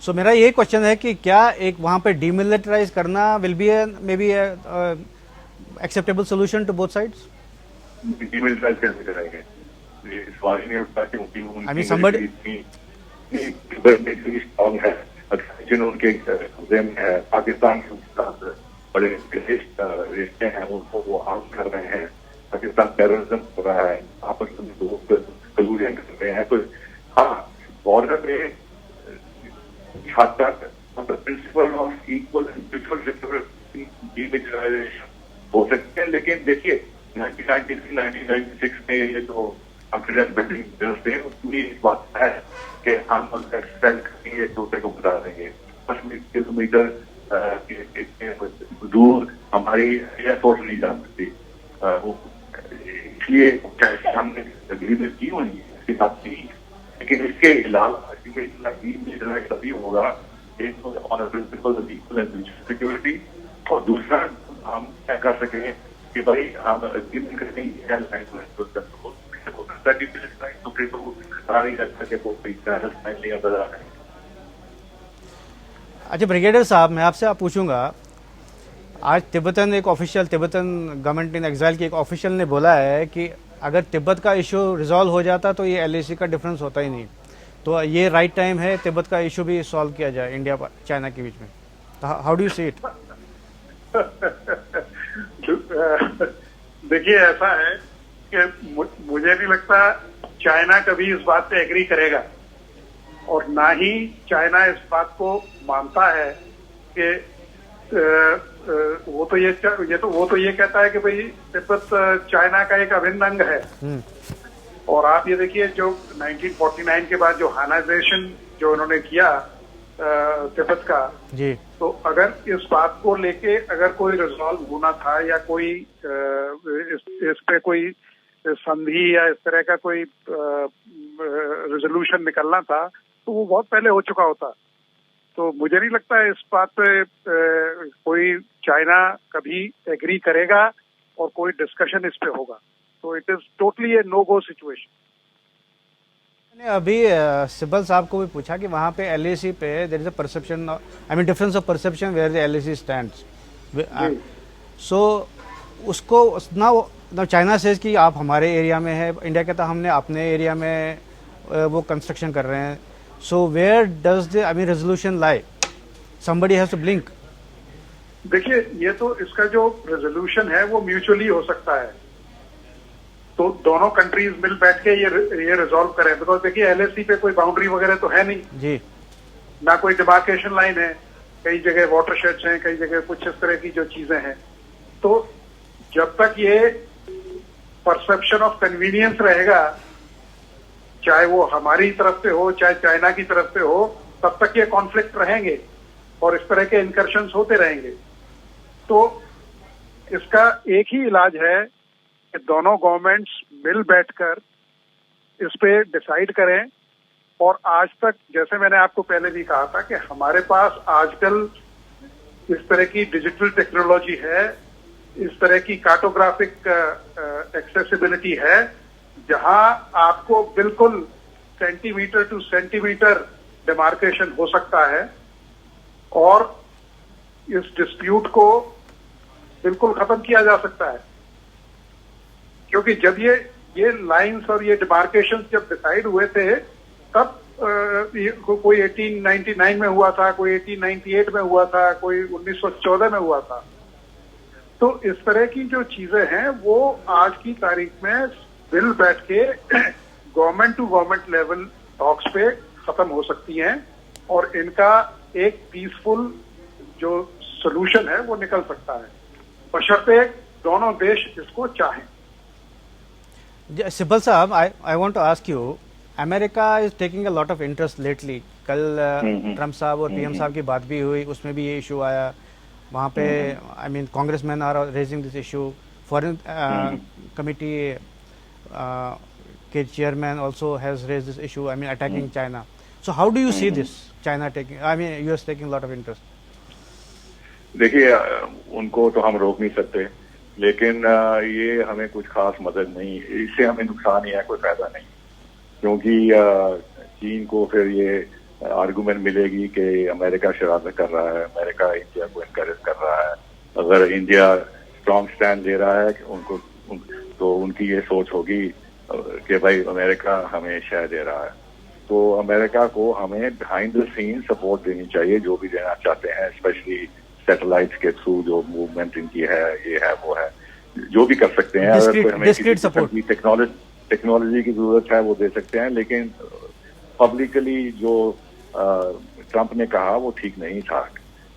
सो मेरा ये क्वेश्चन है कि क्या एक वहां पे डीमिलिटराइज करना will be may be acceptable solution to both sides? Demilitarise कैसे कराएंगे? इस बारे में I mean, somebody स्ट्रॉन्ग है, उनके कब्जे में है, पाकिस्तान के साथ बड़े रिश्ते हैं, उनको वो आउट कर रहे हैं। पाकिस्तान टेररिज्म हो रहा है, आपस में कलूजन कर रहे हैं। तो हाँ, बॉर्डर पे हद तक principle of equal and mutual security demilitarisation हो सकते हैं। लेकिन देखिए 1996 में ये जो कॉन्फिडेंस बिल्डिंग बिल्स थे, उसमें इस बात है कि हम एक्सपेंड करेंगे, एक दूसरे को बता देंगे 5 किलोमीटर दूर हमारी एयरपोर्ट नहीं जा सकती। इसलिए हमने एग्रीमेंट की हुई है, इसकी बात नहीं है। लेकिन इसके अलावा तभी होगा, एक तो on principle of equal and mutual security, और दूसरा हम क्या कर सकें कि भाई हम एग्रीमेंट करेंगे अच्छा ब्रिगेडियर साहब, मैं आपसे पूछूंगा, आज तिब्बतन एक official, Tibetan government in exile की एक ऑफिशियल ने बोला है कि अगर तिब्बत का इशू रिजॉल्व हो जाता तो ये एलएसी का डिफरेंस होता ही नहीं। तो ये राइट टाइम है तिब्बत का इशू भी सॉल्व किया जाए इंडिया और चाइना के बीच में। How do you see it? देखिए, ऐसा है कि मुझे नहीं लगता चाइना कभी इस बात पे एग्री करेगा, और ना ही चाइना इस बात को मानता है कि वो तो ये कहता है कि भाई तिब्बत चाइना का एक अभिन्न अंग है। और आप ये देखिए जो 1949 के बाद जो हानाइजेशन जो उन्होंने किया तिब्बत का जी, तो अगर इस बात को लेके अगर कोई रिजॉल्व होना था या कोई इस पे कोई संधि या इस तरह का कोई रेजोल्यूशन निकलना था तो वो बहुत पहले हो चुका होता। तो मुझे नहीं लगता है इस बात पे कोई चाइना कभी एग्री करेगा और कोई डिस्कशन इस पे होगा। तो it is totally a no go situation. मैंने अभी सिब्बल साहब को भी पूछा कि वहाँ पे LAC पे there is a perception, I mean difference of perception where the LAC stands. So उसको ना चाइना सेज कि आप हमारे एरिया में है, इंडिया कहता हमने अपने एरिया में वो कंस्ट्रक्शन कर रहे हैं। So where does the I mean resolution lie? Somebody has to blink. देखिए ये तो इसका जो रेजोल्यूशन है वो म्यूचुअली हो सकता है, तो दोनों कंट्रीज मिल बैठ के ये रिजॉल्व करें। बिकॉज देखिए LAC पे कोई बाउंड्री वगैरह तो है नहीं जी, ना कोई डिमार्केशन लाइन है, कई जगह वाटरशेड्स हैं, कई जगह कुछ इस तरह की जो चीजें हैं। तो जब तक ये परसेप्शन ऑफ कन्वीनियंस रहेगा, चाहे वो हमारी तरफ से हो चाहे चाइना की तरफ से हो, तब तक ये कॉन्फ्लिक्ट रहेंगे और इस तरह के इनकर्शंस होते रहेंगे। तो इसका एक ही इलाज है कि दोनों गवर्नमेंट्स मिल बैठकर इस पे डिसाइड करें। और आज तक जैसे मैंने आपको पहले भी कहा था कि हमारे पास आजकल इस तरह की डिजिटल टेक्नोलॉजी है, इस तरह की कार्टोग्राफिक एक्सेसिबिलिटी है, जहां आपको बिल्कुल सेंटीमीटर टू सेंटीमीटर डिमार्केशन हो सकता है और इस डिस्प्यूट को बिल्कुल खत्म किया जा सकता है। क्योंकि जब ये लाइंस और ये डिमार्केशन जब डिसाइड हुए थे तब कोई 1899 में हुआ था, कोई 1898 में हुआ था, कोई 1914 में हुआ था। तो इस तरह की जो चीजें हैं वो आज की तारीख में बिल बैठ के government to government level talks पे खत्म हो सकती हैं और इनका एक पीसफुल जो सोल्यूशन है वो निकल सकता है, बशर्ते दोनों देश इसको चाहें। सिब्बल साहब, I want to ask you, America is taking a lot of interest lately. कल ट्रम्प साहब और PM साहब की बात भी हुई, उसमें भी ये इशू आया। वहाँ पे I mean congressman are raising this issue, foreign committee के chairman also has raised this issue, I mean attacking China. So how do you see this? China taking, I mean US taking a lot of interest. देखिए उनको तो हम रोक नहीं सकते, लेकिन ये हमें कुछ खास मदद नहीं, इससे हमें नुकसान ही है, कोई फायदा नहीं। क्योंकि चीन को फिर ये आर्गुमेंट मिलेगी कि अमेरिका शरारत कर रहा है, अमेरिका इंडिया को इनकरेज कर रहा है। अगर इंडिया स्ट्रॉन्ग स्टैंड ले रहा है उनको, तो उनकी ये सोच होगी कि भाई अमेरिका हमें शय दे रहा है। तो अमेरिका को हमें बिहाइंड द सीन सपोर्ट देनी चाहिए, जो भी देना चाहते हैं, स्पेशली सैटेलाइट्स के थ्रू जो मूवमेंट इनकी है, ये है वो है, जो भी कर सकते हैं। अगर कोई हमें किसी टेक्नोलॉजी की जरूरत है वो दे सकते हैं, लेकिन पब्लिकली जो ट्रंप ने कहा वो ठीक नहीं था।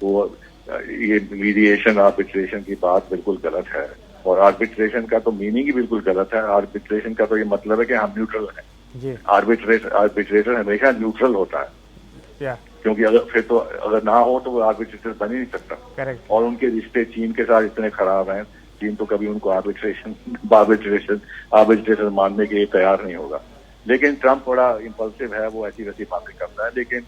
वो ये मीडिएशन आर्बिट्रेशन की बात बिल्कुल गलत है, और आर्बिट्रेशन का तो मीनिंग ही बिल्कुल गलत है। आर्बिट्रेशन का तो ये मतलब है कि हम न्यूट्रल हैं। आर्बिट्रेटर हमेशा न्यूट्रल होता है, क्योंकि अगर ना हो तो वो आर्बिट्रेटर बन ही नहीं सकता। Correct. और उनके रिश्ते चीन के साथ इतने खराब हैं, चीन तो कभी उनको आर्बिट्रेशन मानने के लिए तैयार नहीं होगा। लेकिन ट्रंप बड़ा इम्पल्सिव है, वो ऐसी वैसी बातें करता है, लेकिन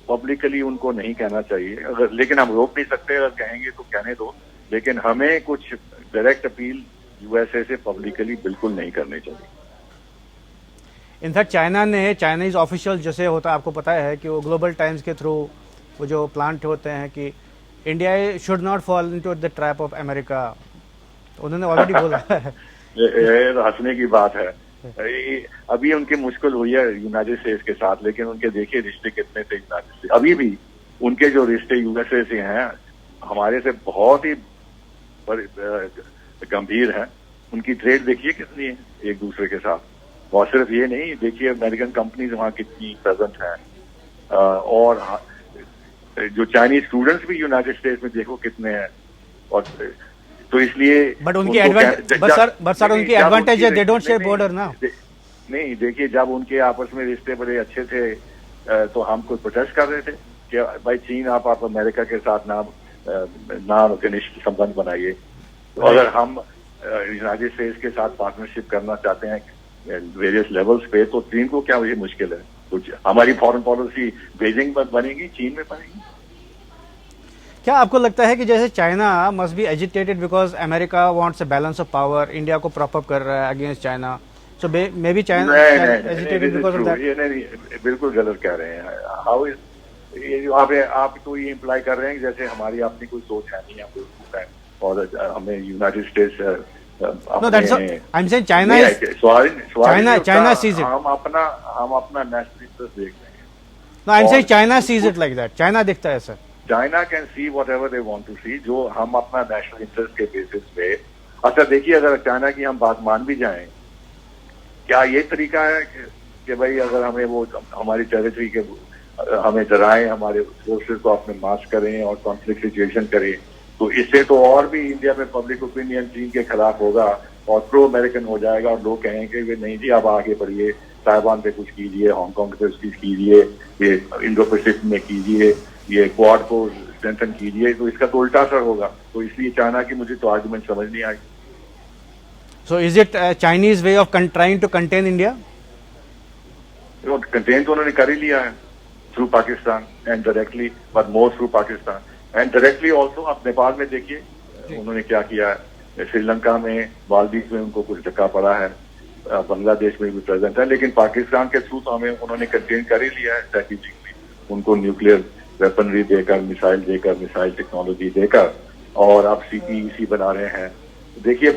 पब्लिकली उनको नहीं कहना चाहिए। लेकिन हम रोक नहीं सकते, अगर कहेंगे तो कहने दो, लेकिन हमें कुछ डायरेक्ट अपील USA से पब्लिकली बिल्कुल नहीं करनी चाहिए। इनफैक्ट चाइना ने, चाइनीज ऑफिशियल जैसे होता है, आपको पता है कि वो ग्लोबल टाइम्स के थ्रू वो जो प्लांट होते हैं कि India should not fall into the trap of America, उन्होंने ऑलरेडी बोला है। ये हंसने की बात है। अभी उनकी मुश्किल हुई है यूनाइटेड स्टेट्स के साथ, लेकिन उनके देखिए रिश्ते कितने थे यूनाइटेड स्टेट्स। अभी भी उनके जो रिश्ते USA से हैं हमारे से बहुत ही गंभीर हैं। उनकी ट्रेड देखिए कितनी है एक दूसरे के साथ, और सिर्फ ये नहीं, देखिए अमेरिकन कंपनीज वहाँ कितनी प्रेजेंट हैं, और जो चाइनीज स्टूडेंट्स भी यूनाइटेड स्टेट्स में देखो कितने हैं। और तो इसलिए बट उनकी उनकी एडवांटेज है, दे डोंट शेयर बॉर्डर ना। नहीं, देखिए, जब उनके आपस में रिश्ते बड़े अच्छे थे तो हम कोई प्रोटेस्ट कर रहे थे कि भाई चीन आप अमेरिका के साथ ना घनिष्ठ संबंध बनाइए। तो अगर हम यूनाइटेड स्टेट्स के साथ पार्टनरशिप करना चाहते हैं वेरियस लेवल्स पे, तो चीन को क्या ये मुश्किल है? कुछ हमारी फॉरेन पॉलिसी बीजिंग में बनेगी, चीन में बनेगी। क्या आपको लगता है कि जैसे China must be agitated because America wants a balance of power, India को प्रॉप अप कर रहा है against China, so may be China agitated because of that? नहीं, बिल्कुल गलत कह रहे हैं। हाउ इज ये आप तो ये इम्प्लाई कर रहे हैं जैसे हमारी अपनी कोई सोच है नहीं, है और हमें United states No, that's what I'm saying. China sees it. हम अपना नेशनल इंटरेस्ट देख रहे हैं। No, I'm saying China sees it like that. China दिखता है sir. China can see whatever they want to see, जो हम अपना नेशनल इंटरेस्ट के बेसिस पे। अच्छा देखिए, अगर चाइना की हम बात मान भी जाएं, क्या ये तरीका है कि भाई अगर हमें वो हमारी टेरिटरी के हमें डराएं, हमारे फोर्सेस को अपने मार्च करें और कॉन्फ्लिक्ट सिचुएशन करें, तो इससे तो और भी इंडिया में पब्लिक ओपिनियन चीन के खिलाफ होगा और प्रो अमेरिकन हो जाएगा और लोग कहेंगे कि नहीं जी आप आगे बढ़िए, ताइवान पे कुछ कीजिए, हांगकांग पे कुछ कीजिए, ये इंडो पैसिफिक में कीजिए, ये क्वाड को स्ट्रेंथन कीजिए, तो इसका तो उल्टा असर होगा। तो इसलिए चाइना की मुझे तो आर्गुमेंट समझ नहीं आई। So is it Chinese way of trying to contain India? Contain तो उन्होंने कर ही लिया है through Pakistan and directly, but more through Pakistan and directly also. आप नेपाल में देखिए उन्होंने क्या किया है, श्रीलंका में मालदीव में उनको कुछ धक्का पड़ा है, बांग्लादेश में भी प्रेजेंट है, लेकिन पाकिस्तान के थ्रू तो हमें उन्होंने कंटेन कर ही लिया है स्ट्रेटेजिकली, उनको न्यूक्लियर वेपनरी देकर, मिसाइल टेक्नोलॉजी देकर, और अब CPEC बना रहे हैं। देखिए,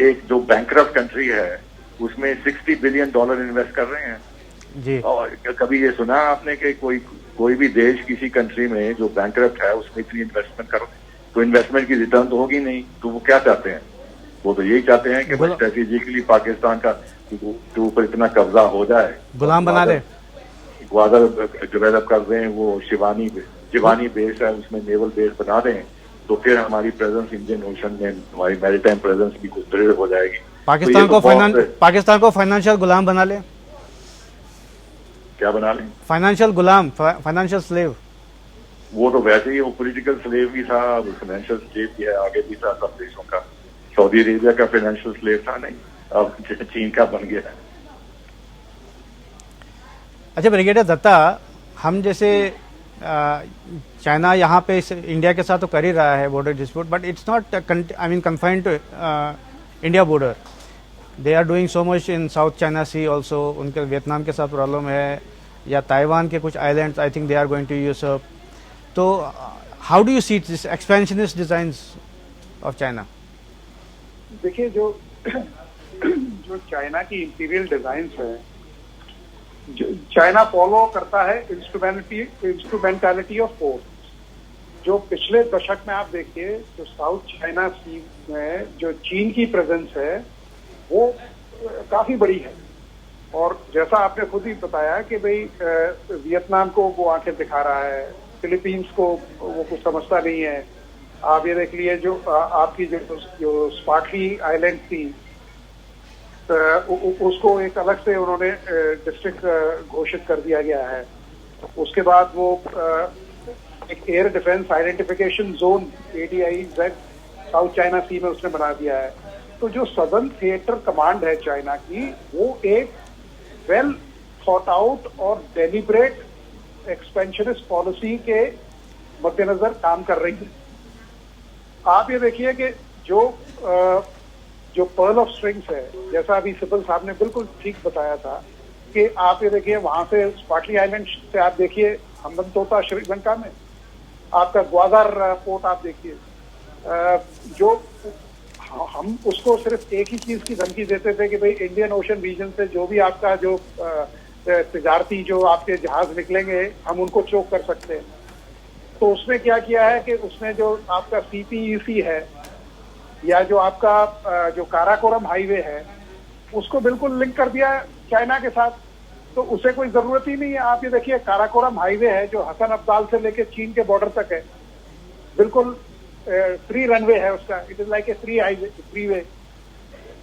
एक जो बैंकरप्ट कंट्री है उसमें $60 बिलियन इन्वेस्ट कर रहे हैं जी। और कभी ये सुना आपने कि कोई भी देश किसी कंट्री में जो बैंकरप्ट है उसमें इतनी इन्वेस्टमेंट करो, तो इन्वेस्टमेंट की रिटर्न तो होगी नहीं। तो वो क्या चाहते हैं? वो तो यही चाहते हैं कि स्ट्रेटेजिकली पाकिस्तान का के ऊपर इतना कब्जा हो जाए, गुलाम बना दे, ग्वादर डेवलप कर दें, वो शिवानी बेस है उसमें नेवल बेस बना दें, तो फिर हमारी प्रेजेंस इंडियन ओशन में, हमारी मैरीटाइम प्रेजेंस भी कुछ दृढ़ हो जाएगी। पाकिस्तान को फाइनेंशियल गुलाम बना ले। क्या बना लें? फाइनेंशियल गुलाम, फाइनेंशियल स्लेव। वो तो वैसे ही वो पॉलिटिकल स्लेव भी था, फाइनेंशियल स्लेव भी है, आगे भी था सब देशों का। सऊदी अरेबिया का फाइनेंशियल स्लेव था नहीं, अब चीन का बन गया है। अच्छा ब्रिगेडियर दत्ता, हम जैसे चाइना यहाँ पे इंडिया के साथ तो कर ही रहा है border dispute, but it's not confined to India border. They are doing so much in South China Sea also. उनके वियतनाम के साथ प्रॉब्लम है, या ताइवान के कुछ islands I think they are going to usurp. तो how do you see this expansionist designs of China? देखिए, जो चाइना की इंपीरियल डिजाइन्स है, चाइना फॉलो करता है इंस्ट्रूमेंटालिटी ऑफ फोर्स। जो पिछले दशक में आप देखिए, जो साउथ चाइना सी में जो चीन की प्रेजेंस है वो काफी बड़ी है, और जैसा आपने खुद ही बताया कि भाई वियतनाम को वो आंखें दिखा रहा है, फिलीपींस को वो कुछ समझता नहीं है। आप ये देख लिए, जो आपकी जो स्पार्टली आइलैंड थी, उसको एक अलग से उन्होंने डिस्ट्रिक्ट घोषित कर दिया गया है। उसके बाद वो एक air defence identification zone ADIZ South China Sea में उसने बना दिया है। तो जो सदर्न थिएटर कमांड है चाइना की, वो एक वेल थॉट आउट और डेलिब्रेट एक्सपेंशनिस्ट पॉलिसी के मद्देनजर काम कर रही है। आप ये देखिए कि जो पर्ल ऑफ स्ट्रिंग्स है, जैसा अभी सिब्बल साहब ने बिल्कुल ठीक बताया था, कि आप ये देखिए वहां से स्पार्टली आइलैंड से आप देखिए हम्बनतोटा श्रीलंका में, आपका ग्वादर पोर्ट आप देखिए, जो हम उसको सिर्फ एक ही चीज की धमकी देते थे कि भाई इंडियन ओशन रीजन से जो भी आपका जो तिजारती जो आपके जहाज निकलेंगे हम उनको चोक कर सकते हैं। तो उसने क्या किया है कि उसने जो आपका CPEC है, या जो आपका जो काराकोरम हाईवे है, उसको बिल्कुल लिंक कर दिया चाइना के साथ। तो उसे कोई जरूरत ही नहीं है। आप ये देखिए, काराकोरम हाईवे है जो हसन अब्दाल से लेकर चीन के बॉर्डर तक है, बिल्कुल फ्री रनवे है उसका, it is like a free way.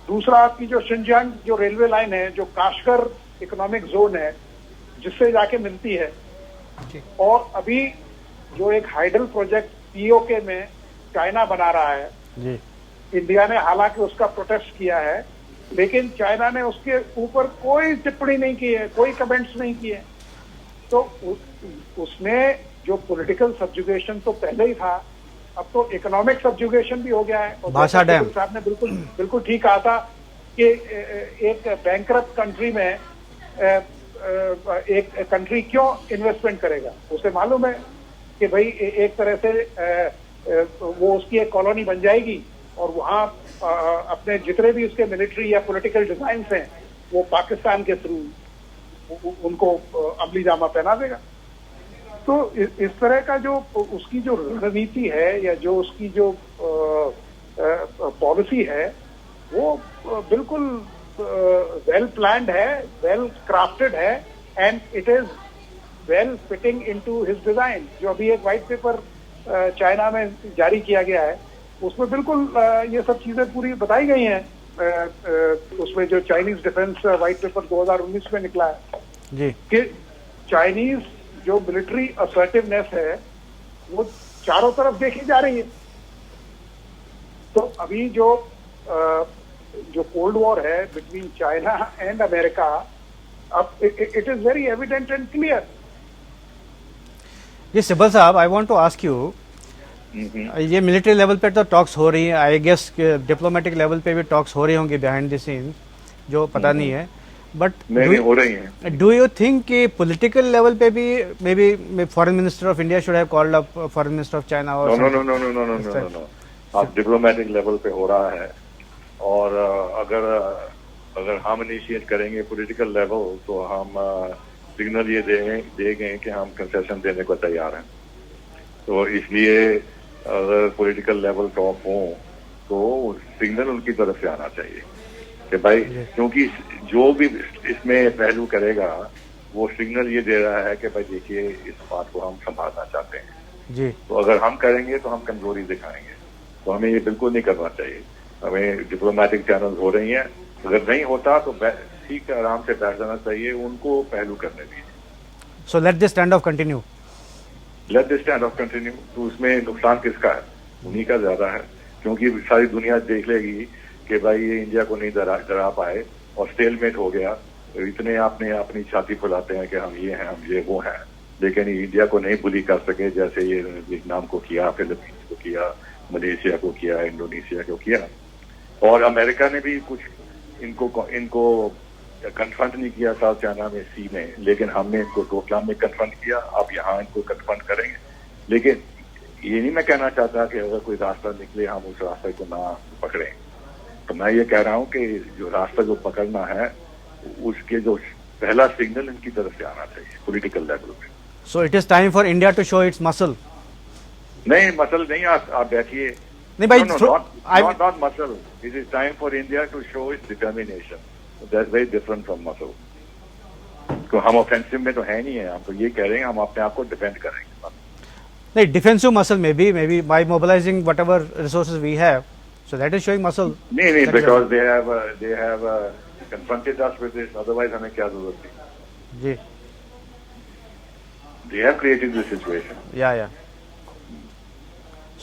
दूसरा आपकी जो शिनजियांग जो रेलवे लाइन है, जो काशगर इकोनॉमिक जोन है जिससे जाके मिलती है, और अभी जो एक हाइडल प्रोजेक्ट पीओके में चाइना बना रहा है जी। इंडिया ने हालांकि उसका प्रोटेस्ट किया है, लेकिन चाइना ने उसके ऊपर कोई टिप्पणी नहीं की है, कोई कमेंट्स नहीं किए। तो उसमें जो पॉलिटिकल सब्जुगेशन तो पहले ही था, अब तो इकोनॉमिक सब्जुगेशन भी हो गया है। और भाषा डैम साहब ने बिल्कुल ठीक कहा था कि एक बैंकरप्ट कंट्री में एक कंट्री क्यों इन्वेस्टमेंट करेगा। उसे मालूम है कि भाई एक तरह से वो उसकी एक कॉलोनी बन जाएगी और वहाँ अपने जितने भी उसके मिलिट्री या पॉलिटिकल डिजाइन्स हैं वो पाकिस्तान के थ्रू उनको अमली जामा पहना देगा। तो इस तरह का जो उसकी जो रणनीति है या जो उसकी जो पॉलिसी है वो बिल्कुल वेल प्लान्ड है, वेल क्राफ्टेड है, and it is well fitting into his design. जो अभी एक व्हाइट पेपर चाइना में जारी किया गया है उसमें बिल्कुल ये सब चीजें पूरी बताई गई हैं। उसमें जो चाइनीज डिफेंस व्हाइट पेपर 2019 में निकला है जी कि चाइनीज जो मिलिट्री असर्टिवनेस है वो चारों तरफ देखी जा रही है। तो अभी जो कोल्ड वॉर है बिटवीन चाइना एंड अमेरिका, अब it is very evident and clear. जी सिब्बल साहब, I want to ask you, ये मिलिट्री लेवल पे तो टॉक्स हो रही है, आई गेस डिप्लोमेटिक लेवल पे भी टॉक्स हो रही होंगी बिहाइंड द सीन, जो पता नहीं है, बट हो रही हैं। डू यू थिंक कि पॉलिटिकल लेवल पे भी may be foreign minister of India should have called up foreign minister of China? और नो, आप डिप्लोमेटिक लेवल पे हो रहा है, और अगर हम इनिशिएट करेंगे पॉलिटिकल लेवल तो हम सिग्नल ये देंगे कि हम कंसेशन देने को तैयार हैं। तो इसलिए अगर पॉलिटिकल लेवल टॉप हो तो सिग्नल उनकी तरफ से आना चाहिए कि भाई, क्योंकि जो भी इसमें पहलू करेगा वो सिग्नल ये दे रहा है कि भाई देखिए इस बात को हम संभालना चाहते हैं जी। तो अगर हम करेंगे तो हम कमजोरी दिखाएंगे, तो हमें ये बिल्कुल नहीं करना चाहिए। हमें डिप्लोमेटिक चैनल हो रही हैं, अगर नहीं होता तो ठीक है आराम से बैठ जाना चाहिए, उनको पहलू करने दीजिए। So let this stand of continue, let this stand of continue. तो उसमें नुकसान किसका है? उन्हीं का ज्यादा है, क्योंकि सारी दुनिया देख लेगी कि भाई ये इंडिया को नहीं डरा पाए और स्टेलमेट हो गया। इतने आपने अपनी छाती फुलाते हैं कि हम ये हैं, हम ये वो हैं, लेकिन इंडिया को नहीं बुली कर सके, जैसे ये वियतनाम को किया, फिलीपींस को किया, मलेशिया को किया, इंडोनेशिया को किया, और अमेरिका ने भी कुछ इनको कन्फ्रंट नहीं किया था चाइना में सी में, लेकिन हमने इनको डोकलाम में कन्फ्रंट किया, अब यहाँ इनको कन्फ्रंट करेंगे। लेकिन ये नहीं मैं कहना चाहता कि अगर कोई रास्ता निकले हम उस रास्ते को ना पकड़ें। तो मैं ये कह रहा हूँ कि जो रास्ता जो पकड़ना है उसके जो पहला सिग्नल इनकी तरफ से आना चाहिए पॉलिटिकल लेवल पे। So it is time for India to show its muscle. नहीं मसल नहीं, आप बैठिए। नहीं भाई, not muscle, it is time for India to show its determination. That's very different from muscle. तो हम ऑफेंसिव में तो है नहीं है, हम तो ये कह रहे हैं हम अपने आप को डिफेंड करेंगे। नहीं, defensive muscle may be by mobilising whatever resources we have, so that is showing muscle. नहीं, because they have confronted us with this, otherwise हमें क्या जरूरत थी? जी, they have created this situation. Yeah.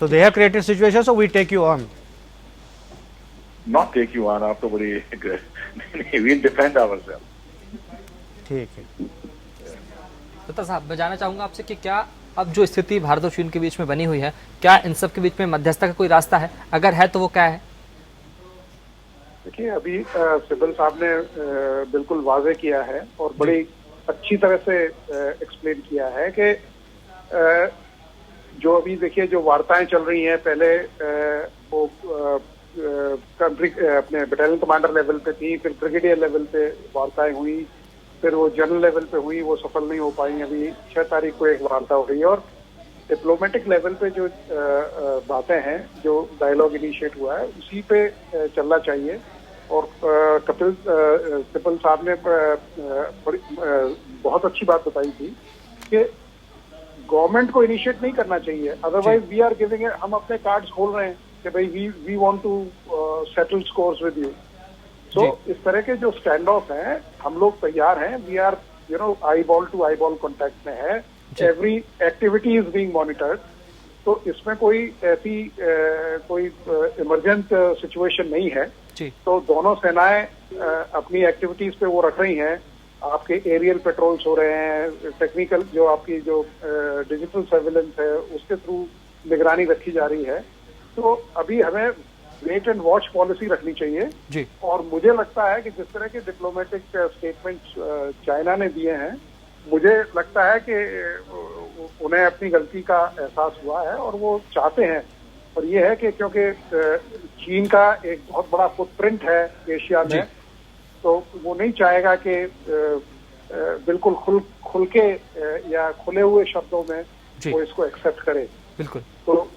So they have created situation, so we take you on. Not take you on, आप तो बड़ी we'll defend ourselves. ठीक है। दत्ता साहब, मैं जानना चाहूंगा आपसे कि क्या अब जो स्थिति भारत और चीन के बीच में बनी हुई है, क्या इन सब के बीच में मध्यस्थता का कोई रास्ता है? अगर है तो वो क्या है? देखिए, अभी सिब्बल साहब ने बिल्कुल वाजे किया है और बड़ी अच्छी तरह से एक्सप्लेन किया है कि जो अभी देखिए जो वार्ताएं चल रही हैं, पहले वो कंट्री अपने बटालियन कमांडर लेवल पे थी, फिर ब्रिगेडियर लेवल पे वार्ताएं हुई, फिर वो जनरल लेवल पे हुई, वो सफल नहीं हो पाई। अभी 6 तारीख को एक वार्ता हो रही है और डिप्लोमेटिक लेवल पे जो बातें हैं, जो डायलॉग इनिशिएट हुआ है, उसी पे चलना चाहिए। और सिब्बल साहब ने बहुत अच्छी बात बताई थी कि गवर्नमेंट को इनिशिएट नहीं करना चाहिए, अदरवाइज वी आर गिविंग, हम अपने कार्ड्स खोल रहे हैं कि भाई we want to settle scores with you. तो इस तरह के जो स्टैंड ऑफ हैं, हम लोग तैयार हैं, we are eyeball to eyeball contact में है, every activity is being monitored. तो इसमें कोई ऐसी कोई इमरजेंट सिचुएशन नहीं है। तो दोनों सेनाएं अपनी एक्टिविटीज पे वो रख रही हैं, आपके एरियल पेट्रोल्स हो रहे हैं, टेक्निकल जो आपकी जो डिजिटल सर्विलेंस है उसके थ्रू निगरानी रखी जा रही है। तो अभी हमें वेट एंड वॉच पॉलिसी रखनी चाहिए जी। और मुझे लगता है कि जिस तरह के डिप्लोमेटिक स्टेटमेंट्स चाइना ने दिए हैं, मुझे लगता है कि उन्हें अपनी गलती का एहसास हुआ है और वो चाहते हैं, और ये है कि क्योंकि चीन का एक बहुत बड़ा फुटप्रिंट है एशिया में, तो वो नहीं चाहेगा कि बिल्कुल खुल के या खुले हुए शब्दों में वो इसको एक्सेप्ट करे। बिल्कुल। तो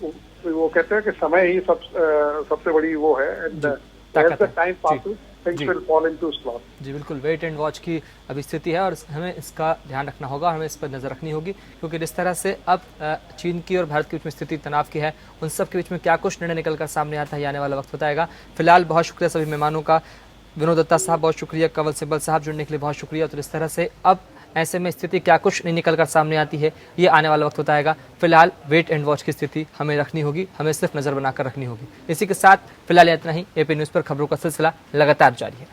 वो कहते हैं कि समय ही सबसे बड़ी वो है, and as the time passes things will fall into slot. जी बिल्कुल, वेट एंड वॉच की अभी स्थिति है और हमें इसका ध्यान रखना होगा, हमें इस पर नजर रखनी होगी, क्योंकि जिस तरह से अब चीन की और भारत के बीच में स्थिति तनाव की है, उन सब के बीच में क्या कुछ निर्णय निकलकर सामने आता है, आने वाला वक्त बताएगा। फिलहाल बहुत शुक्रिया सभी मेहमानों का, विनोद दत्ता साहब बहुत शुक्रिया, कंवल सिब्बल साहब जुड़ने के लिए बहुत शुक्रिया। तो इस तरह से अब ऐसे में स्थिति क्या कुछ नहीं निकल कर सामने आती है, ये आने वाला वक्त बताएगा। फिलहाल वेट एंड वॉच की स्थिति हमें रखनी होगी, हमें सिर्फ नजर बनाकर रखनी होगी। इसी के साथ फिलहाल इतना ही। एपी न्यूज़ पर खबरों का सिलसिला लगातार जारी है।